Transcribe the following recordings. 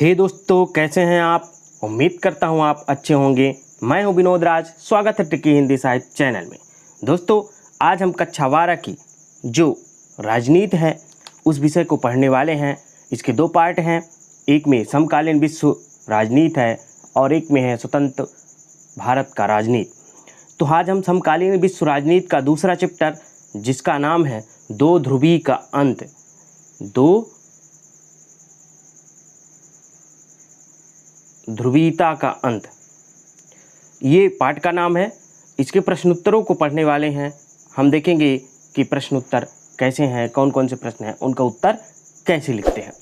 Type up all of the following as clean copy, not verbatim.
हे दोस्तों, कैसे हैं आप। उम्मीद करता हूं आप अच्छे होंगे। मैं हूं विनोद राज। स्वागत है ट्रिकी हिंदी साहित्य चैनल में। दोस्तों, आज हम कक्षा 12 की जो राजनीति है उस विषय को पढ़ने वाले हैं। इसके दो पार्ट हैं, एक में समकालीन विश्व राजनीति है और एक में है स्वतंत्र भारत का राजनीति। तो आज हम समकालीन विश्व राजनीति का दूसरा चैप्टर, जिसका नाम है दो ध्रुवी का अंत, दो ध्रुवीयता का अंत, ये पाठ का नाम है। इसके प्रश्नोत्तरों को पढ़ने वाले हैं। हम देखेंगे कि प्रश्नोत्तर कैसे हैं, कौन कौन से प्रश्न हैं, उनका उत्तर कैसे लिखते हैं।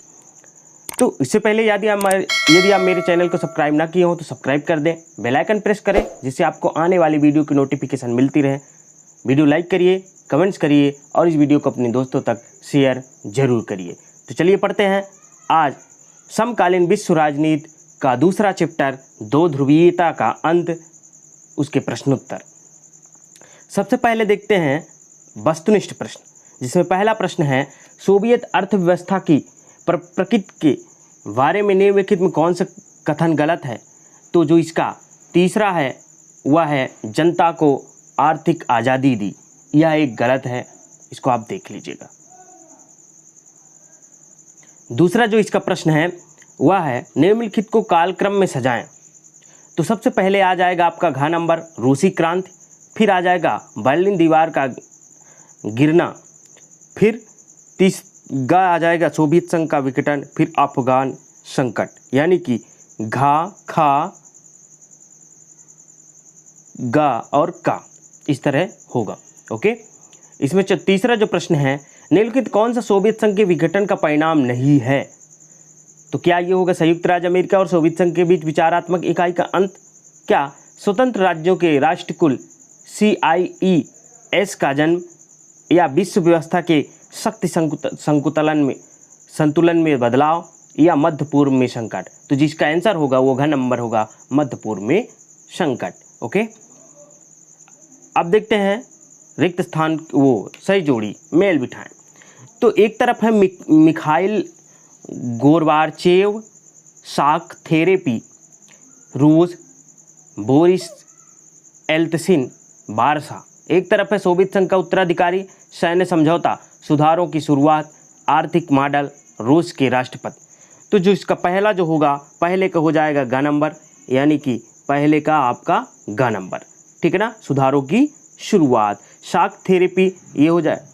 तो इससे पहले यदि आप मेरे चैनल को सब्सक्राइब ना किए हो तो सब्सक्राइब कर दें, बेल आइकन प्रेस करें, जिससे आपको आने वाली वीडियो की नोटिफिकेशन मिलती रहे। वीडियो लाइक करिए, कमेंट्स करिए और इस वीडियो को अपने दोस्तों तक शेयर जरूर करिए। तो चलिए पढ़ते हैं आज समकालीन विश्व राजनीति का दूसरा चैप्टर, दो ध्रुवीयता का अंत, उसके प्रश्नोत्तर। सबसे पहले देखते हैं वस्तुनिष्ठ प्रश्न, जिसमें पहला प्रश्न है सोवियत अर्थव्यवस्था की प्रकृति के बारे में निम्नलिखित में कौन सा कथन गलत है। तो जो इसका तीसरा है वह है जनता को आर्थिक आज़ादी दी, यह एक गलत है, इसको आप देख लीजिएगा। दूसरा जो इसका प्रश्न है वह है निम्नलिखित को कालक्रम में सजाएं। तो सबसे पहले आ जाएगा आपका घ नंबर रूसी क्रांति, फिर आ जाएगा बर्लिन दीवार का गिरना, फिर ग आ जाएगा सोवियत संघ का विघटन, फिर अफगान संकट, यानी कि घा खा ग और का, इस तरह होगा। ओके, इसमें तीसरा जो प्रश्न है निम्नलिखित कौन सा सोवियत संघ के विघटन का परिणाम नहीं है। तो क्या ये होगा संयुक्त राज्य अमेरिका और सोवियत संघ के बीच विचारात्मक इकाई का अंत, क्या स्वतंत्र राज्यों के राष्ट्रकुल CIES का जन्म, या विश्व व्यवस्था के शक्ति संतुलन में बदलाव, या मध्य पूर्व में संकट। तो जिसका आंसर होगा वो घ नंबर होगा मध्य पूर्व में संकट। ओके, अब देखते हैं रिक्त स्थान वो सही जोड़ी मेल बिठाएं। तो एक तरफ है मिखाइल गोरबाचेव, शाक थेरेपी, रूस, बोरिस एल्त्सिन, वारसा। एक तरफ है सोवियत संघ का उत्तराधिकारी, सैन्य समझौता, सुधारों की शुरुआत, आर्थिक मॉडल, रूस के राष्ट्रपति। तो जो इसका पहला जो होगा, पहले का हो जाएगा ग नंबर, यानी कि पहले का आपका ग नंबर, ठीक है ना। सुधारों की शुरुआत, शाक थेरेपी, ये हो जाए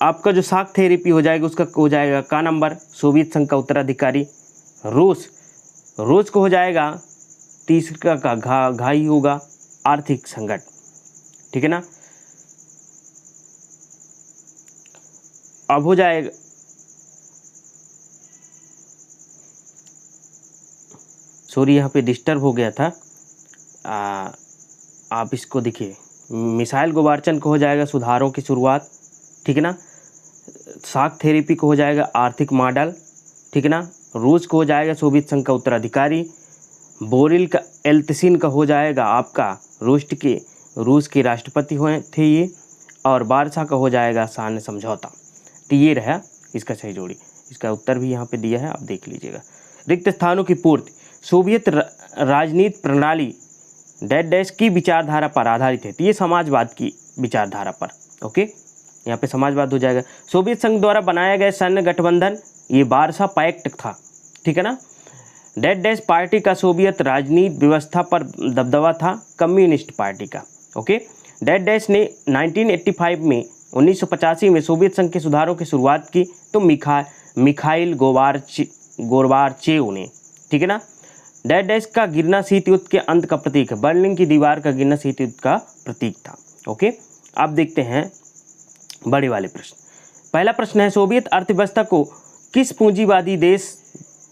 आपका जो शाक थेरेपी हो जाएगा उसका हो जाएगा का नंबर, सोवियत संघ का उत्तराधिकारी। रूस को हो जाएगा तीसरा का घा ही होगा, आर्थिक संकट, ठीक है ना। अब हो जाएगा सॉरी, यहाँ पे डिस्टर्ब हो गया था। आप इसको देखिए, मिसाइल गोबार्चन को हो जाएगा सुधारों की शुरुआत, ठीक है ना। शाक थेरेपी को हो जाएगा आर्थिक मॉडल, ठीक है ना। रूस को हो जाएगा सोवियत संघ का उत्तराधिकारी। बोरिल का एल्त्सिन का हो जाएगा आपका रूस के राष्ट्रपति हुए थे ये, और वारसा का हो जाएगा सैन्य समझौता। तो ये रहा इसका सही जोड़ी। इसका उत्तर भी यहाँ पे दिया है, आप देख लीजिएगा। रिक्त स्थानों की पूर्ति, सोवियत राजनीति प्रणाली डैश की विचारधारा पर आधारित है। तो ये समाजवाद की विचारधारा पर, ओके, यहाँ पे समाजवाद हो जाएगा। सोवियत संघ द्वारा बनाया गया सैन्य गठबंधन, ये वारसा पैक्ट था, ठीक है ना। डैश पार्टी का सोवियत राजनीति व्यवस्था पर दबदबा था, कम्युनिस्ट पार्टी का। ओके, डैश ने 1985 में सोवियत संघ के सुधारों की शुरुआत की, तो मिखाइल गोरबाचेव ने, ठीक है ना। डैश का गिरना शीत युद्ध के अंत का प्रतीक है, बर्लिन की दीवार का गिरना शीत युद्ध का प्रतीक था। ओके, अब देखते हैं बड़े वाले प्रश्न। पहला प्रश्न है सोवियत अर्थव्यवस्था को किस पूंजीवादी देश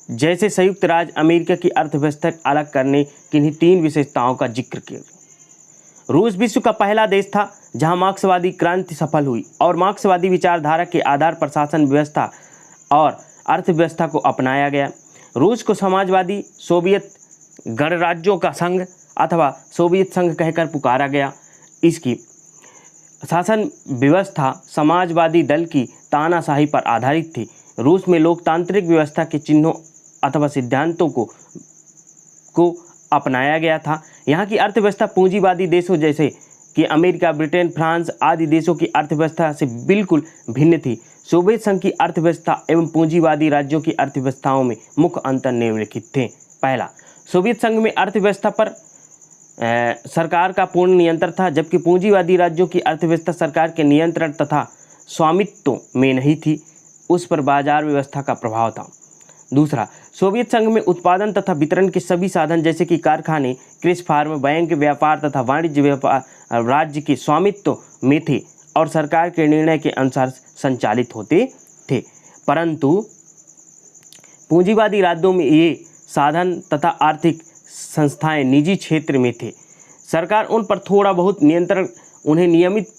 जैसे संयुक्त राज्य अमेरिका की अर्थव्यवस्था अलग करने किन्हीं तीन विशेषताओं का जिक्र किया। रूस विश्व का पहला देश था जहां मार्क्सवादी क्रांति सफल हुई और मार्क्सवादी विचारधारा के आधार पर शासन व्यवस्था और अर्थव्यवस्था को अपनाया गया। रूस को समाजवादी सोवियत गणराज्यों का संघ अथवा सोवियत संघ कहकर पुकारा गया। इसकी शासन व्यवस्था समाजवादी दल की तानाशाही पर आधारित थी, रूस में लोकतांत्रिक व्यवस्था के चिन्हों अथवा सिद्धांतों को अपनाया गया था। यहाँ की अर्थव्यवस्था पूंजीवादी देशों जैसे कि अमेरिका, ब्रिटेन, फ्रांस आदि देशों की अर्थव्यवस्था से बिल्कुल भिन्न थी। सोवियत संघ की अर्थव्यवस्था एवं पूंजीवादी राज्यों की अर्थव्यवस्थाओं में मुख्य अंतर निम्नलिखित थे। पहला, सोवियत संघ में अर्थव्यवस्था पर सरकार का पूर्ण नियंत्रण था, जबकि पूंजीवादी राज्यों की अर्थव्यवस्था सरकार के नियंत्रण तथा स्वामित्व में नहीं थी, उस पर बाजार व्यवस्था का प्रभाव था। दूसरा, सोवियत संघ में उत्पादन तथा वितरण के सभी साधन जैसे कि कारखाने, कृषि फार्म, बैंक, व्यापार तथा वाणिज्य व्यापार राज्य के स्वामित्व में थे और सरकार के निर्णय के अनुसार संचालित होते थे, परंतु पूंजीवादी राज्यों में ये साधन तथा आर्थिक संस्थाएं निजी क्षेत्र में थे। सरकार उन पर थोड़ा बहुत नियंत्रण उन्हें नियमित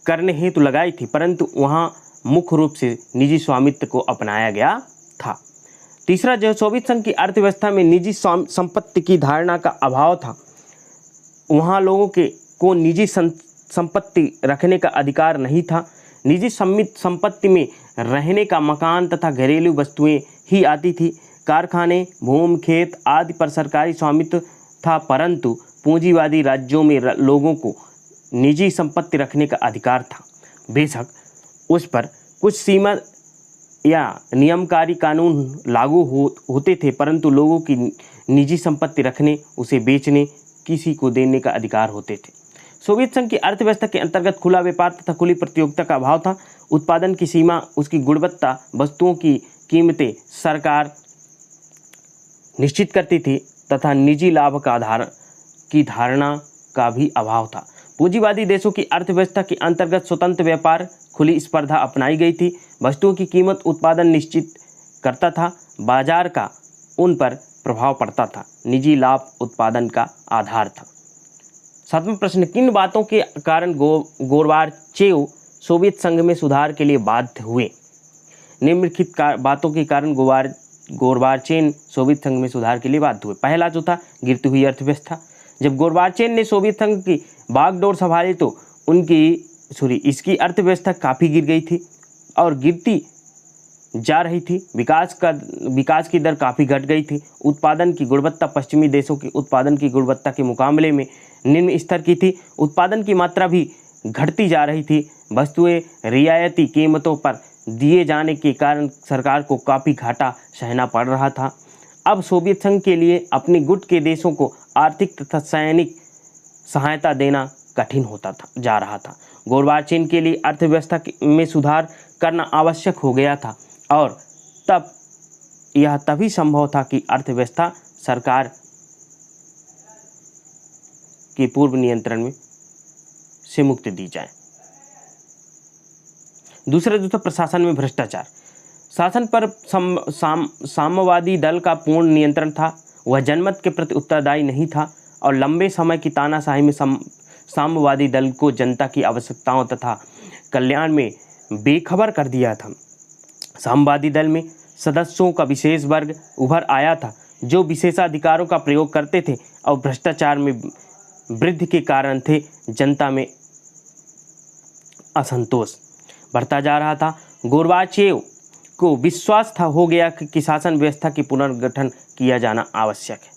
करने हेतु लगाई थी, परंतु वहाँ मुख्य रूप से निजी स्वामित्व को अपनाया गया था। तीसरा, जो सोवियत संघ की अर्थव्यवस्था में निजी संपत्ति की धारणा का अभाव था। वहाँ लोगों को निजी संपत्ति रखने का अधिकार नहीं था। निजी संपत्ति में रहने का मकान तथा घरेलू वस्तुएं ही आती थी। कारखाने, भूमि, खेत आदि पर सरकारी स्वामित्व था, परंतु पूंजीवादी राज्यों में लोगों को निजी संपत्ति रखने का अधिकार था। बेशक उस पर कुछ सीमा या नियमकारी कानून लागू होते थे, परंतु लोगों की निजी संपत्ति रखने, उसे बेचने, किसी को देने का अधिकार होते थे। सोवियत संघ की अर्थव्यवस्था के अंतर्गत खुला व्यापार तथा खुली प्रतियोगिता का अभाव था। उत्पादन की सीमा, उसकी गुणवत्ता, वस्तुओं की कीमतें सरकार निश्चित करती थी तथा निजी लाभ की धारणा का भी अभाव था। पूंजीवादी देशों की अर्थव्यवस्था के अंतर्गत स्वतंत्र व्यापार, खुली स्पर्धा अपनाई गई थी। वस्तुओं की कीमत उत्पादन निश्चित करता था, बाजार का उन पर प्रभाव पड़ता था, निजी लाभ उत्पादन का आधार था। सातवां प्रश्न, किन बातों के कारण गोर्बाचेव सोवियत संघ में सुधार के लिए बाध्य हुए? निम्नलिखित बातों के कारण गोर्बाचेव सोवियत संघ में सुधार के लिए बाध्य हुए। पहला जो था, गिरती हुई अर्थव्यवस्था। जब गोर्बाचेव ने सोवियत संघ की बागडोर संभाली तो इसकी अर्थव्यवस्था काफ़ी गिर गई थी और गिरती जा रही थी। विकास की दर काफ़ी घट गई थी। उत्पादन की गुणवत्ता पश्चिमी देशों की उत्पादन की गुणवत्ता के मुकाबले में निम्न स्तर की थी। उत्पादन की मात्रा भी घटती जा रही थी। वस्तुएं रियायती कीमतों पर दिए जाने के कारण सरकार को काफ़ी घाटा सहना पड़ रहा था। अब सोवियत संघ के लिए अपने गुट के देशों को आर्थिक तथा सैनिक सहायता देना कठिन होता जा रहा था। गोर्बाचेव के लिए अर्थव्यवस्था में सुधार करना आवश्यक हो गया था और यह तभी संभव था कि अर्थव्यवस्था सरकार के पूर्व नियंत्रण में से मुक्ति दी जाए। दूसरा जो था, प्रशासन में भ्रष्टाचार। शासन पर साम्यवादी दल का पूर्ण नियंत्रण था। वह जनमत के प्रति उत्तरदायी नहीं था और लंबे समय की तानाशाही में साम्यवादी दल को जनता की आवश्यकताओं तथा कल्याण में बेखबर कर दिया था। साम्यवादी दल में सदस्यों का विशेष वर्ग उभर आया था जो विशेषाधिकारों का प्रयोग करते थे और भ्रष्टाचार में वृद्धि के कारण थे। जनता में असंतोष बढ़ता जा रहा था। गोर्बाचेव को विश्वास हो गया कि शासन व्यवस्था की पुनर्गठन किया जाना आवश्यक है।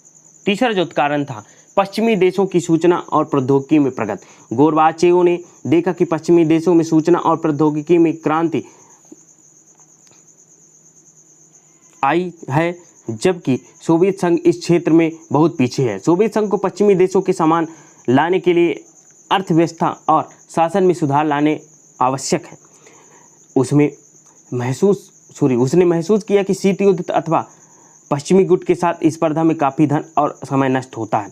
तीसरा जो कारण था, पश्चिमी देशों की सूचना और प्रौद्योगिकी में प्रगति। गोर्बाचेव ने देखा कि पश्चिमी देशों में सूचना और प्रौद्योगिकी में क्रांति आई है, जबकि सोवियत संघ इस क्षेत्र में बहुत पीछे है। सोवियत संघ को पश्चिमी देशों के समान लाने के लिए अर्थव्यवस्था और शासन में सुधार लाने आवश्यक है। उसने महसूस किया कि शीत युद्ध अथवा पश्चिमी गुट के साथ स्पर्धा में काफ़ी धन और समय नष्ट होता है।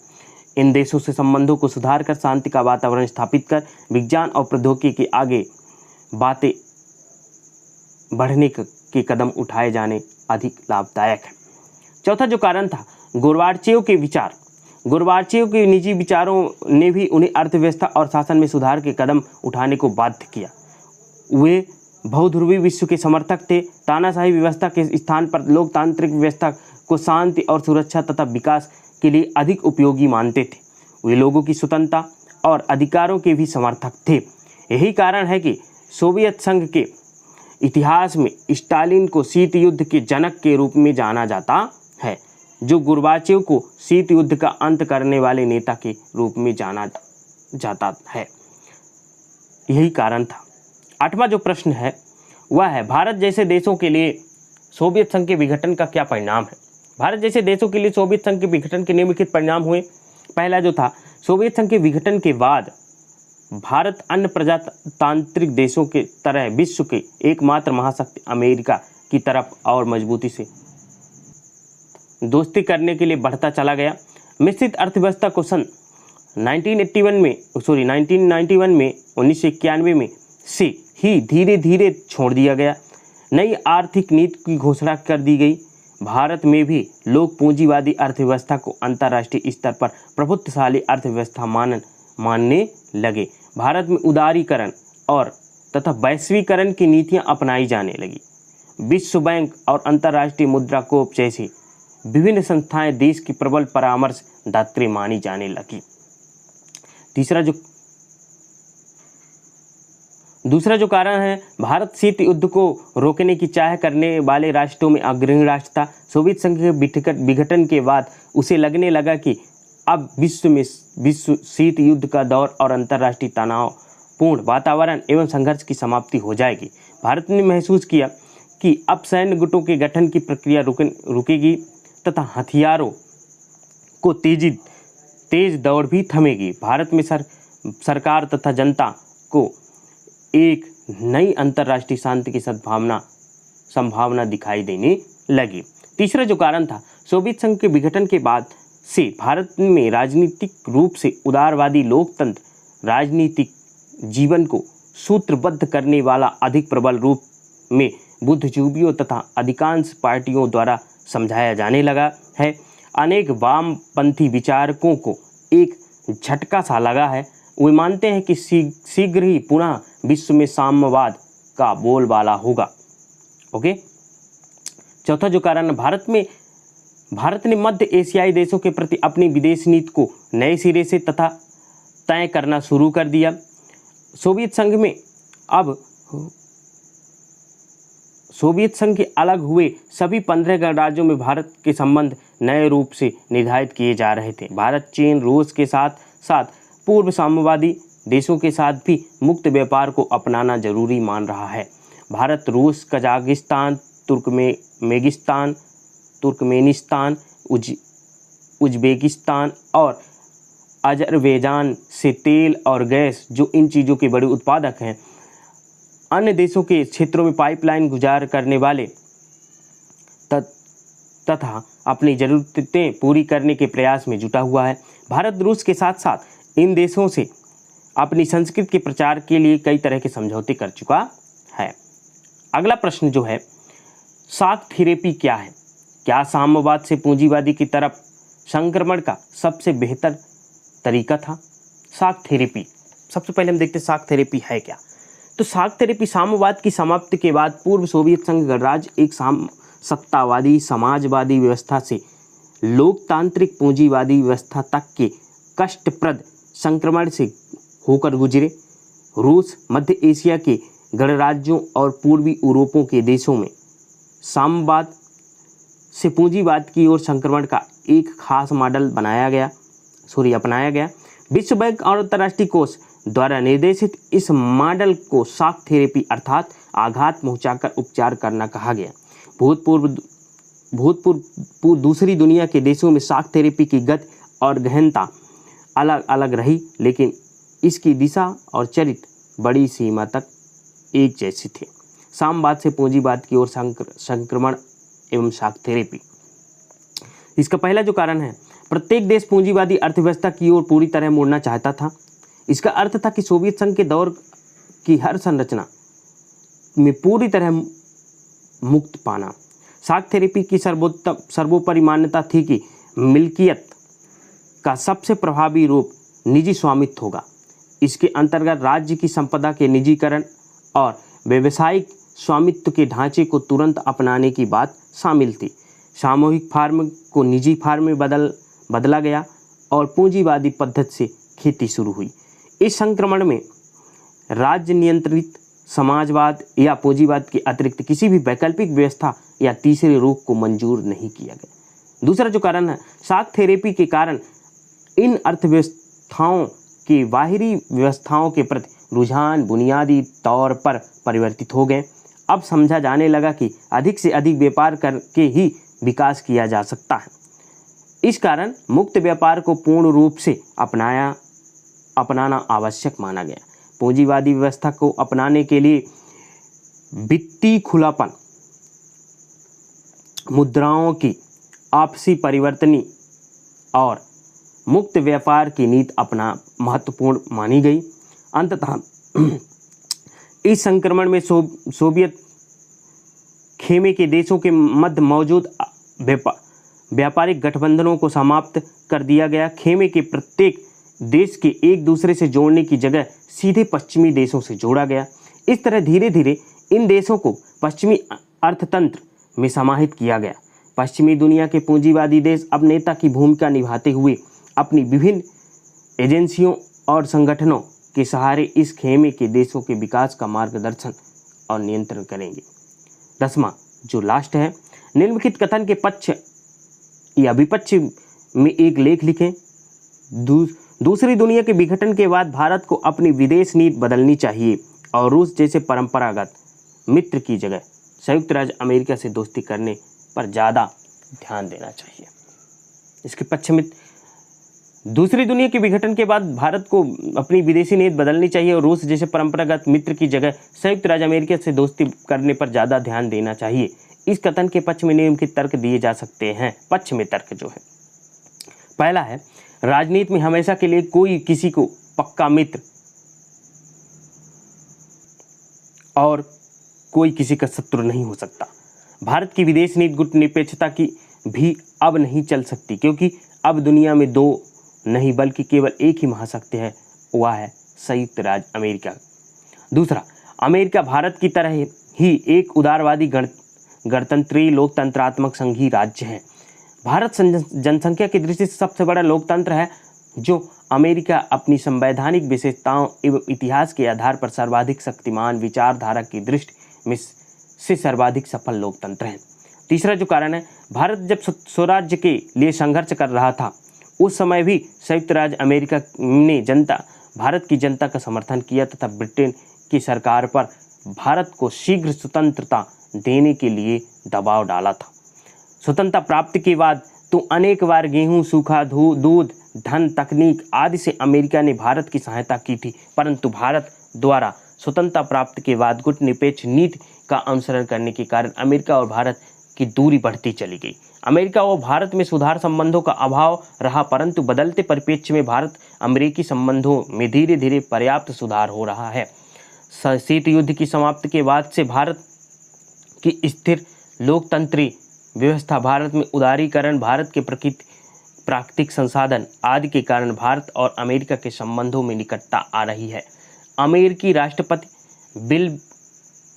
इन देशों से संबंधों को सुधार कर शांति का वातावरण स्थापित कर विज्ञान और प्रौद्योगिकी के आगे बातें बढ़ने के कदम उठाए जाने अधिक लाभदायक है। चौथा जो कारण था, गोर्बाचेव के विचार। गोर्बाचेव के निजी विचारों ने भी उन्हें अर्थव्यवस्था और शासन में सुधार के कदम उठाने को बाध्य किया। वे बहुध्रुवी विश्व के समर्थक थे। तानाशाही व्यवस्था के स्थान पर लोकतांत्रिक व्यवस्था को शांति और सुरक्षा तथा विकास के लिए अधिक उपयोगी मानते थे। वे लोगों की स्वतंत्रता और अधिकारों के भी समर्थक थे। यही कारण है कि सोवियत संघ के इतिहास में स्टालिन को शीत युद्ध के जनक के रूप में जाना जाता है, जो गोर्बाचेव को शीत युद्ध का अंत करने वाले नेता के रूप में जाना जाता है। यही कारण था। 8वां जो प्रश्न है वह है, भारत जैसे देशों के लिए सोवियत संघ के विघटन का क्या परिणाम है। भारत जैसे देशों के लिए सोवियत संघ के विघटन के निम्नलिखित परिणाम हुए। पहला जो था, सोवियत संघ के विघटन के बाद भारत अन्य प्रजातांत्रिक देशों के तरह विश्व के एकमात्र महाशक्ति अमेरिका की तरफ और मजबूती से दोस्ती करने के लिए बढ़ता चला गया। मिश्रित अर्थव्यवस्था को सन 1991 में से ही धीरे धीरे छोड़ दिया गया। नई आर्थिक नीति की घोषणा कर दी गई। भारत में भी लोग पूंजीवादी अर्थव्यवस्था को अंतर्राष्ट्रीय स्तर पर प्रभुत्वशाली अर्थव्यवस्था मानने लगे। भारत में उदारीकरण और तथा वैश्वीकरण की नीतियां अपनाई जाने लगी। विश्व बैंक और अंतर्राष्ट्रीय मुद्रा कोष जैसी विभिन्न संस्थाएं देश की प्रबल परामर्शदात्री मानी जाने लगी। दूसरा जो कारण है, भारत शीत युद्ध को रोकने की चाह करने वाले राष्ट्रों में अग्रणी राष्ट्र था। सोवियत संघ के विघटन के बाद उसे लगने लगा कि अब विश्व शीत युद्ध का दौर और अंतर्राष्ट्रीय तनावपूर्ण वातावरण एवं संघर्ष की समाप्ति हो जाएगी। भारत ने महसूस किया कि अब सैन्य गुटों के गठन की प्रक्रिया रुकेगी तथा हथियारों को तेज दौड़ भी थमेगी। भारत में सरकार तथा जनता को एक नई अंतर्राष्ट्रीय शांति की संभावना दिखाई देने लगी। तीसरा जो कारण था, सोवियत संघ के विघटन के बाद से भारत में राजनीतिक रूप से उदारवादी लोकतंत्र राजनीतिक जीवन को सूत्रबद्ध करने वाला अधिक प्रबल रूप में बुद्धिजीवियों तथा अधिकांश पार्टियों द्वारा समझाया जाने लगा है। अनेक वामपंथी विचारकों को एक झटका सा लगा है। वे मानते हैं कि शीघ्र ही पुनः विश्व में साम्यवाद का बोलबाला होगा। ओके। चौथा जो कारण, भारत ने मध्य एशियाई देशों के प्रति अपनी विदेश नीति को नए सिरे से तथा तय करना शुरू कर दिया। सोवियत संघ के अलग हुए सभी 15 गणराज्यों में भारत के संबंध नए रूप से निर्धारित किए जा रहे थे। भारत चीन, रूस के साथ साथ पूर्व साम्यवादी देशों के साथ भी मुक्त व्यापार को अपनाना जरूरी मान रहा है। भारत रूस, कजाकिस्तान, तुर्कमेनिस्तान, उज्बेकिस्तान और अजरबैजान से तेल और गैस, जो इन चीज़ों के बड़े उत्पादक हैं, अन्य देशों के क्षेत्रों में पाइपलाइन गुजार करने वाले तथा अपनी ज़रूरतें पूरी करने के प्रयास में जुटा हुआ है। भारत रूस के साथ साथ इन देशों से अपनी संस्कृति के प्रचार के लिए कई तरह के समझौते कर चुका है। अगला प्रश्न जो है, शॉक थेरेपी क्या है? क्या साम्यवाद से पूंजीवादी की तरफ संक्रमण का सबसे बेहतर तरीका था? शॉक थेरेपी, सबसे पहले हम देखते हैं शॉक थेरेपी है क्या। तो शॉक थेरेपी साम्यवाद की समाप्ति के बाद पूर्व सोवियत संघ गणराज्य एक सत्तावादी समाजवादी व्यवस्था से लोकतांत्रिक पूंजीवादी व्यवस्था तक के कष्टप्रद संक्रमण से होकर गुजरे। रूस, मध्य एशिया के गणराज्यों और पूर्वी यूरोपों के देशों में साम्यवाद से पूंजीवाद की ओर संक्रमण का एक खास मॉडल अपनाया गया। विश्व बैंक और अंतर्राष्ट्रीय कोष द्वारा निर्देशित इस मॉडल को शॉक थेरेपी अर्थात आघात पहुंचाकर उपचार करना कहा गया। भूतपूर्व दूसरी दुनिया के देशों में शॉक थेरेपी की गति और गहनता अलग अलग रही, लेकिन इसकी दिशा और चरित्र बड़ी सीमा तक एक जैसे थे। साम्यवाद से पूंजीवाद की ओर संक्रमण एवं शॉक थेरेपी। इसका पहला जो कारण है, प्रत्येक देश पूंजीवादी अर्थव्यवस्था की ओर पूरी तरह मुड़ना चाहता था। इसका अर्थ था कि सोवियत संघ के दौर की हर संरचना में पूरी तरह मुक्त पाना। शॉक थेरेपी की सर्वोपरि मान्यता थी कि मिल्कियत का सबसे प्रभावी रूप निजी स्वामित्व होगा। इसके अंतर्गत राज्य की संपदा के निजीकरण और व्यावसायिक स्वामित्व के ढांचे को तुरंत अपनाने की बात शामिल थी। सामूहिक फार्म को निजी फार्म में बदला गया और पूंजीवादी पद्धति से खेती शुरू हुई। इस संक्रमण में राज्य नियंत्रित समाजवाद या पूंजीवाद के अतिरिक्त किसी भी वैकल्पिक व्यवस्था या तीसरे रूप को मंजूर नहीं किया गया। दूसरा जो कारण है, शॉक थेरेपी के कारण इन अर्थव्यवस्थाओं की बाहरी व्यवस्थाओं के प्रति रुझान बुनियादी तौर पर परिवर्तित हो गए। अब समझा जाने लगा कि अधिक से अधिक व्यापार करके ही विकास किया जा सकता है। इस कारण मुक्त व्यापार को पूर्ण रूप से अपनाना आवश्यक माना गया। पूंजीवादी व्यवस्था को अपनाने के लिए वित्तीय खुलापन, मुद्राओं की आपसी परिवर्तनी और मुक्त व्यापार की नीति अपना महत्वपूर्ण मानी गई। अंततः इस संक्रमण में सोवियत खेमे के देशों के मध्य मौजूद व्यापारिक गठबंधनों को समाप्त कर दिया गया। खेमे के प्रत्येक देश के एक दूसरे से जोड़ने की जगह सीधे पश्चिमी देशों से जोड़ा गया। इस तरह धीरे धीरे इन देशों को पश्चिमी अर्थतंत्र में समाहित किया गया। पश्चिमी दुनिया के पूंजीवादी देश अब नेता की भूमिका निभाते हुए अपनी विभिन्न एजेंसियों और संगठनों के सहारे इस खेमे के देशों के विकास का मार्गदर्शन और नियंत्रण करेंगे। 10वां जो लास्ट है, निम्नलिखित कथन के पक्ष या विपक्ष में एक लेख लिखें। दूसरी दुनिया के विघटन के बाद भारत को अपनी विदेश नीति बदलनी चाहिए और रूस जैसे परंपरागत मित्र की जगह संयुक्त राज्य अमेरिका से दोस्ती करने पर ज़्यादा ध्यान देना चाहिए। इसके पक्ष में दूसरी दुनिया के विघटन के बाद भारत को अपनी विदेशी नीति बदलनी चाहिए और रूस जैसे परंपरागत मित्र की जगह संयुक्त राज्य अमेरिका से दोस्ती करने पर ज़्यादा ध्यान देना चाहिए। इस कथन के पक्ष में निम्नलिखित तर्क दिए जा सकते हैं। पक्ष में तर्क जो है, पहला है, राजनीति में हमेशा के लिए कोई किसी को पक्का मित्र और कोई किसी का शत्रु नहीं हो सकता। भारत की विदेश नीति गुटनिरपेक्षता की भी अब नहीं चल सकती, क्योंकि अब दुनिया में दो नहीं बल्कि केवल एक ही महाशक्ति है, वह है संयुक्त राज्य अमेरिका। दूसरा, अमेरिका भारत की तरह ही एक उदारवादी गणतंत्री लोकतंत्रात्मक संघीय राज्य है। भारत जनसंख्या की दृष्टि से सबसे बड़ा लोकतंत्र है, जो अमेरिका अपनी संवैधानिक विशेषताओं एवं इतिहास के आधार पर सर्वाधिक शक्तिमान विचारधारा की दृष्टि में से सर्वाधिक सफल लोकतंत्र है। तीसरा जो कारण है, भारत जब स्वराज्य के लिए संघर्ष कर रहा था उस समय भी संयुक्त राज्य अमेरिका ने भारत की जनता का समर्थन किया तथा ब्रिटेन की सरकार पर भारत को शीघ्र स्वतंत्रता देने के लिए दबाव डाला था। स्वतंत्रता प्राप्ति के बाद तो अनेक बार गेहूं, सूखा दूध, धन, तकनीक आदि से अमेरिका ने भारत की सहायता की थी, परंतु भारत द्वारा स्वतंत्रता प्राप्ति के बाद गुटनिरपेक्ष नीति का अनुसरण करने के कारण अमेरिका और भारत की दूरी बढ़ती चली गई। अमेरिका और भारत में सुधार संबंधों का अभाव रहा, परंतु बदलते परिप्रेक्ष्य में भारत अमेरिकी संबंधों में धीरे धीरे पर्याप्त सुधार हो रहा है। शीत युद्ध की समाप्ति के बाद से भारत की स्थिर लोकतंत्री व्यवस्था, भारत में उदारीकरण, भारत के प्राकृतिक संसाधन आदि के कारण भारत और अमेरिका के संबंधों में निकटता आ रही है। अमेरिकी राष्ट्रपति बिल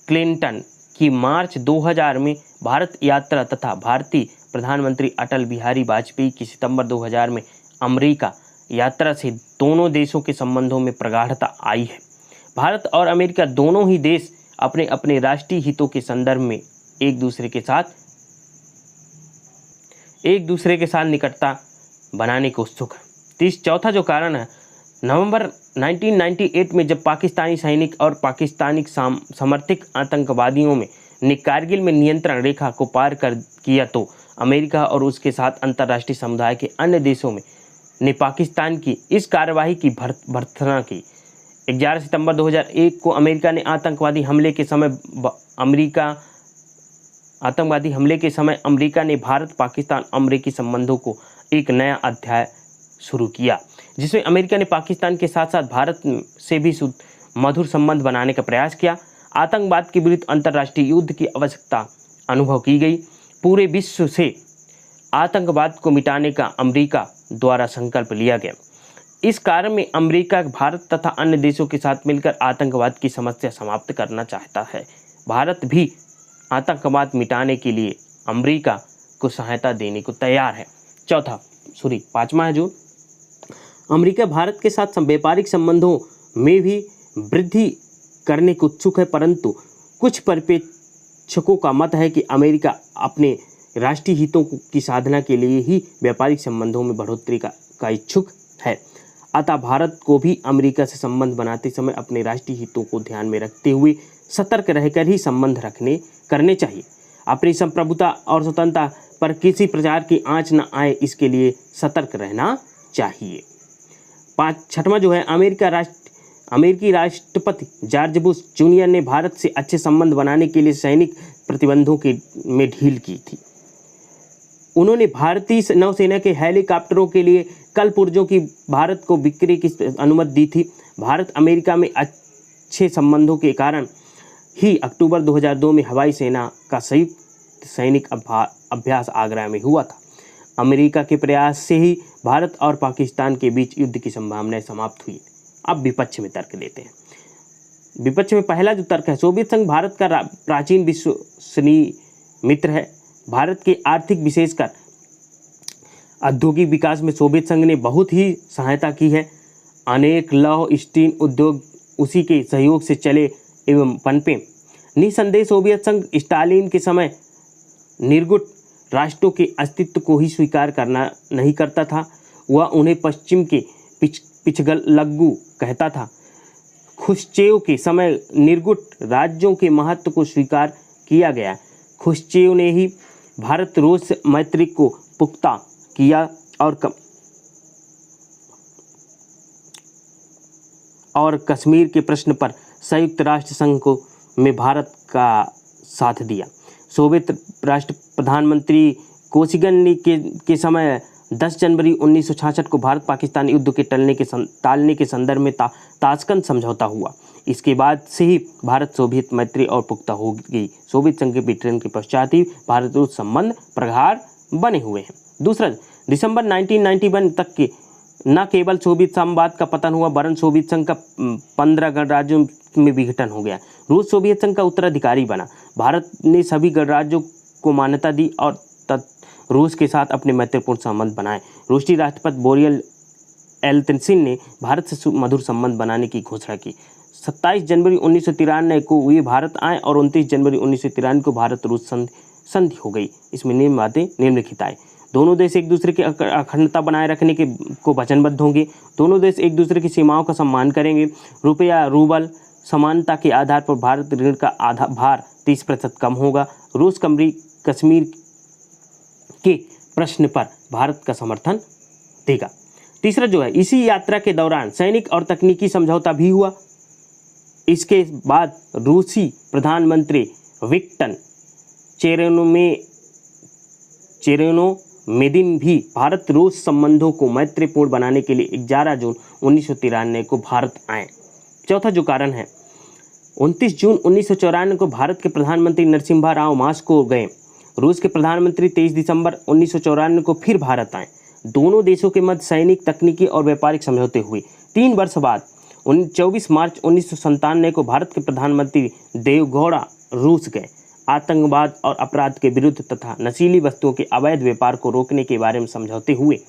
क्लिंटन की मार्च 2000 में भारत यात्रा तथा भारतीय प्रधानमंत्री अटल बिहारी वाजपेयी की सितंबर 2000 में अमेरिका यात्रा से दोनों देशों के संबंधों में प्रगाढ़ता आई है। भारत और अमेरिका दोनों ही देश अपने अपने राष्ट्रीय हितों के संदर्भ में एक दूसरे के साथ निकटता बनाने को उत्सुक है। चौथा जो कारण है, नवंबर 1998 में जब पाकिस्तानी सैनिक और पाकिस्तानी समर्थित आतंकवादियों ने कारगिल में नियंत्रण रेखा को पार कर किया तो अमेरिका और उसके साथ अंतर्राष्ट्रीय समुदाय के अन्य देशों ने पाकिस्तान की इस कार्यवाही की भर्त्सना की। 11 सितंबर 2001 को अमेरिका ने आतंकवादी हमले के समय अमेरिका ने भारत पाकिस्तान अमेरिकी संबंधों को एक नया अध्याय शुरू किया, जिसमें अमेरिका ने पाकिस्तान के साथ साथ भारत से भी मधुर संबंध बनाने का प्रयास किया। आतंकवाद के विरुद्ध अंतर्राष्ट्रीय युद्ध की आवश्यकता अनुभव की गई। पूरे विश्व से आतंकवाद को मिटाने का अमेरिका द्वारा संकल्प लिया गया। इस कार्य में अमेरिका भारत तथा अन्य देशों के साथ मिलकर आतंकवाद की समस्या समाप्त करना चाहता है। भारत भी आतंकवाद मिटाने के लिए अमेरिका को सहायता देने को तैयार है। पांचवा है जो अमेरिका भारत के साथ व्यापारिक संबंधों में भी वृद्धि करने को उत्सुक है, परंतु कुछ पर्यवेक्षकों का मत है कि अमेरिका अपने राष्ट्रीय हितों की साधना के लिए ही व्यापारिक संबंधों में बढ़ोतरी का इच्छुक है। अतः भारत को भी अमेरिका से संबंध बनाते समय अपने राष्ट्रीय हितों को ध्यान में रखते हुए सतर्क रहकर ही संबंध करने चाहिए। अपनी संप्रभुता और स्वतंत्रता पर किसी प्रकार की आंच न आए, इसके लिए सतर्क रहना चाहिए। छठवां जो है, अमेरिकी राष्ट्रपति जॉर्ज बुश जूनियर ने भारत से अच्छे संबंध बनाने के लिए सैनिक प्रतिबंधों में ढील की थी। उन्होंने भारतीय नौसेना के हेलीकॉप्टरों के लिए कलपुर्जों की भारत को बिक्री की अनुमति दी थी। भारत अमेरिका में अच्छे संबंधों के कारण ही अक्टूबर 2002 में हवाई सेना का संयुक्त सैनिक अभ्यास आगरा में हुआ था। अमेरिका के प्रयास से ही भारत और पाकिस्तान के बीच युद्ध की संभावनाएं समाप्त हुई। अब विपक्ष में तर्क देते हैं। विपक्ष में पहला जो तर्क है, सोवियत संघ भारत का प्राचीन विश्वसनीय मित्र है। भारत के आर्थिक विशेषकर औद्योगिक विकास में सोवियत संघ ने बहुत ही सहायता की है। अनेक लौह स्टील उद्योग उसी के सहयोग से चले एवं पनपे। निसंदेह सोवियत संघ स्टालिन के समय निर्गुट राष्ट्रों के अस्तित्व को ही स्वीकार करना नहीं करता था। वह उन्हें पश्चिम के पिछलग्गू कहता था। खुश्चेव के समय निर्गुट राज्यों के महत्व को स्वीकार किया गया। खुश्चेव ने ही भारत रूस मैत्री को पुख्ता किया और कश्मीर के प्रश्न पर संयुक्त राष्ट्र संघ में भारत का साथ दिया। सोवियत राष्ट्र प्रधानमंत्री कोसिगिन के समय 10 जनवरी 1966 को भारत पाकिस्तान युद्ध के टालने के संदर्भ में ताशकंद समझौता हुआ। इसके बाद से ही भारत सोवियत मैत्री और पुख्ता हो गई। सोवियत संघ के विघटन के पश्चात ही भारत रूस संबंध प्रगाढ़ बने हुए हैं। दूसरा, दिसंबर 1991 तक के न केवल सोवियत साम्राज्य का पतन हुआ, वरन सोवियत संघ का 15 गणराज्यों में विघटन हो गया। रूस सोवियत संघ का उत्तराधिकारी बना। भारत ने सभी गणराज्यों को मान्यता दी और रूस के साथ अपने मैत्रीपूर्ण संबंध बनाए। रूसी राष्ट्रपति बोरिस एल्त्सिन ने भारत से मधुर संबंध बनाने की घोषणा की। 27 जनवरी 1993 को वे भारत आए और 29 जनवरी 1993 को भारत रूस संधि हो गई। इसमें निम्नलिखित आए। दोनों देश एक दूसरे की अखंडता बनाए रखने को वचनबद्ध होंगे। दोनों देश एक दूसरे की सीमाओं का सम्मान करेंगे। रुपया रूबल समानता के आधार पर भारत ऋण का भार 30% कम होगा। रूस कश्मीर के प्रश्न पर भारत का समर्थन देगा। तीसरा जो है, इसी यात्रा के दौरान सैनिक और तकनीकी समझौता भी हुआ। इसके बाद रूसी प्रधानमंत्री विक्टर चेरेनोमेदिन भी भारत रूस संबंधों को मैत्रीपूर्ण बनाने के लिए 11 जून 1993 को भारत आए। चौथा जो कारण है, 29 जून 1994 को भारत के प्रधानमंत्री नरसिम्हा राव मास्को गए। रूस के प्रधानमंत्री 23 दिसंबर 1994 को फिर भारत आए। दोनों देशों के मध्य सैनिक, तकनीकी और व्यापारिक समझौते हुए। 3 वर्ष बाद 24 मार्च 1997 को भारत के प्रधानमंत्री देवेगौड़ा रूस गए। आतंकवाद और अपराध के विरुद्ध तथा नशीली वस्तुओं के अवैध व्यापार को रोकने के बारे में समझौते हुए।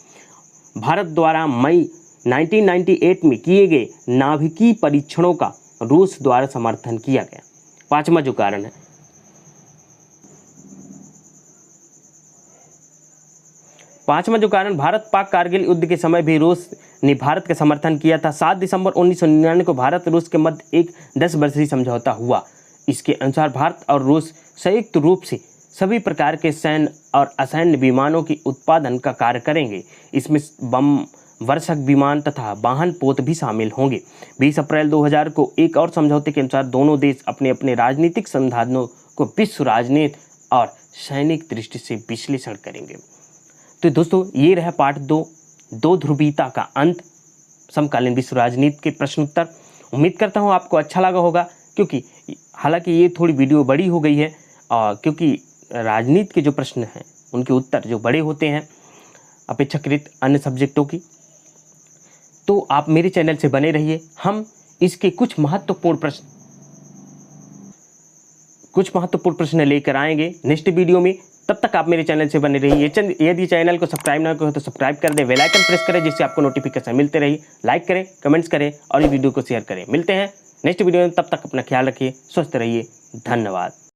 भारत द्वारा मई 1998 में किए गए नाभिकीय परीक्षणों का रूस द्वारा समर्थन किया गया। पांचवा जो कारण है, भारत पाक कारगिल युद्ध के समय भी रूस ने भारत का समर्थन किया था। 7 दिसंबर 1999 को भारत रूस के मध्य एक 10 वर्षीय समझौता हुआ। इसके अनुसार भारत और रूस संयुक्त रूप से सभी प्रकार के सैन्य और असैन्य विमानों की उत्पादन का कार्य करेंगे। इसमें बम वर्षक विमान तथा वाहन पोत भी शामिल होंगे। 20 अप्रैल 2000 को एक और समझौते के अनुसार दोनों देश अपने अपने राजनीतिक संसाधनों को विश्व राजनीति और सैनिक दृष्टि से विश्लेषण करेंगे। तो दोस्तों, ये रहा पार्ट 2 ध्रुवीयता का अंत, समकालीन विश्व राजनीति के प्रश्न उत्तर। उम्मीद करता हूँ आपको अच्छा लगा होगा, क्योंकि हालांकि ये थोड़ी वीडियो बड़ी हो गई है, क्योंकि राजनीति के जो प्रश्न हैं उनके उत्तर जो बड़े होते हैं अपेक्षाकृत अन्य सब्जेक्टों की। तो आप मेरे चैनल से बने रहिए। हम इसके कुछ महत्वपूर्ण प्रश्न लेकर आएंगे नेक्स्ट वीडियो में। तब तक आप मेरे चैनल से बने रहिए। यदि चैनल को सब्सक्राइब ना करें तो सब्सक्राइब कर दें, बेल आइकन प्रेस करें जिससे आपको नोटिफिकेशन मिलते रहे। लाइक करें, कमेंट्स करें और ये वीडियो को शेयर करें। मिलते हैं नेक्स्ट वीडियो में, तब तक अपना ख्याल रखिए, स्वस्थ रहिए, धन्यवाद।